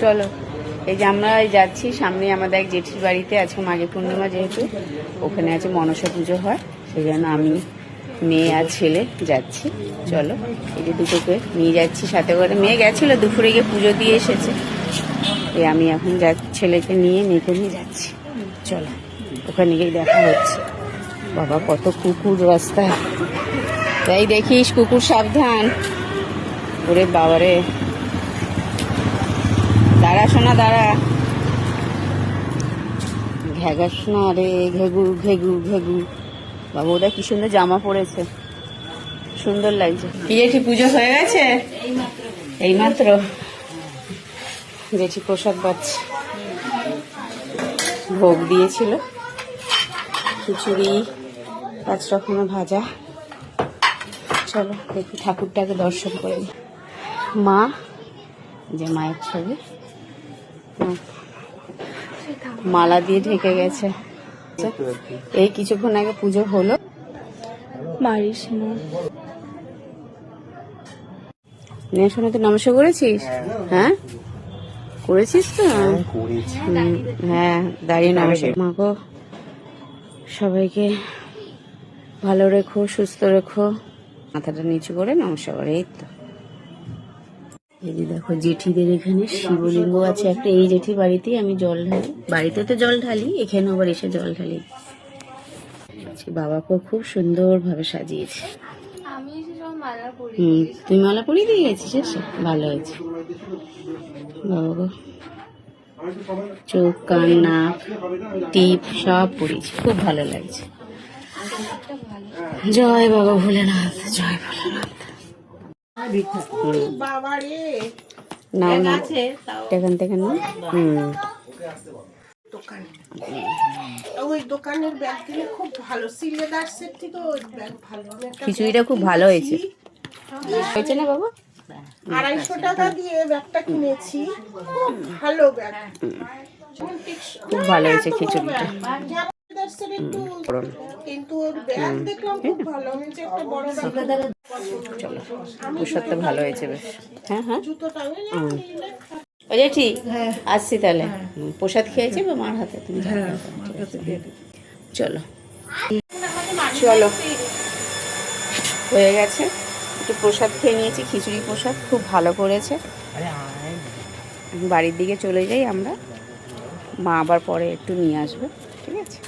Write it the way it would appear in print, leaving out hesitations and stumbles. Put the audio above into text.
চলো, এই যে আমরা যাচ্ছি সামনে আমাদের এক জেঠির বাড়িতে, আজকে মাঘী পূর্ণিমা, যেহেতু ওখানে আছে মনসা পুজো হয়, সেই জন্য আমি, মেয়ে আর ছেলে যাচ্ছি। চলো, এই যে দুটোকে নিয়ে যাচ্ছি সাথে করে। মেয়ে গেছিলো দুপুরে গিয়ে পুজো দিয়ে এসেছে, এই আমি এখন ছেলেকে নিয়ে মেয়েকে নিয়ে যাচ্ছি। চলো, ওখানে গিয়ে দেখা হচ্ছে। বাবা কত কুকুর রাস্তায়, তাই দেখিস কুকুর সাবধান। ওরে বাবারে, দাঁড়া শোনা দাঁড়া, ঘেগাস না রে, ঘেগু ঘেগু ঘেগু। বাবা ওটা কি সুন্দর জামা পরেছে, সুন্দর লাগছে। কি জেঠি পুজো হয়ে গেছে? এইমাত্র জেঠি প্রসাদ পাচ্ছে, ভোগ দিয়েছিল, খিচুড়ি, 5 রকমের ভাজা। চলো দেখি ঠাকুরটাকে দর্শন করি। মা, যে মায়ের ছবি, মালা দিয়ে ঢেকে গেছে। এই কিছুক্ষণ আগে পুজো হলো। মারিস না, নেশনে তো নমস্কার করেছিস? হ্যাঁ করেছিস তো? হ্যাঁ, দাঁড়িয়ে নমস্কার। মা গো, সবাইকে ভালো রেখো, সুস্থ রেখো। মাথাটা নিচু করে নমস্কার করে। এই তো, এই যে দেখো জেঠিদের এখানে শিবলিঙ্গ আছে একটা। এই জেঠির বাড়িতেই আমি জল ঢালি, বাড়িতে তো জল ঢালি, এখানে আবার এসে জল ঢালি। বাবাকে খুব সুন্দর ভাবে সাজিয়েছে। তুমি মালা পরিয়ে দিয়ে গেছিস, এসে ভালো হয়েছে। বাবা চোখ, কান, নাক, টিপ সব পরিয়েছে, খুব ভালো লাগছে। জয় বাবা ভোলেনাথ, জয় ভোলেনাথ। না না, এখান থেকে না। ওই দোকানের ব্যাগ দিলে খুব ভালো, সিলেদার সেট থেকে ওই ব্যাগ ভালো। খিচুড়িটা খুব ভালো হয়েছে, হয়েছে না বাবা? 250 টাকা দিয়ে ব্যাগটা কিনেছি, খুব ভালো ব্যাগ, খুব ভালো হয়েছে খিচুড়িটা। কিন্তু ওর ব্যাগ দেখলাম খুব ভালো। আমি যে একটা বড় ব্যাগ, চলো, প্রসাদটা ভালো হয়েছে বেশ। হ্যাঁ হ্যাঁ, জুতোটা ঠিক আসছি তাহলে। প্রসাদ খেয়েছি বা মার হাতে? তুমি চলো চলো, হয়ে গেছে। একটু প্রসাদ খেয়ে নিয়েছি, খিচুড়ি প্রসাদ খুব ভালো করেছে। বাড়ির দিকে চলে যাই আমরা, মা আবার পরে একটু নিয়ে আসবে, ঠিক আছে?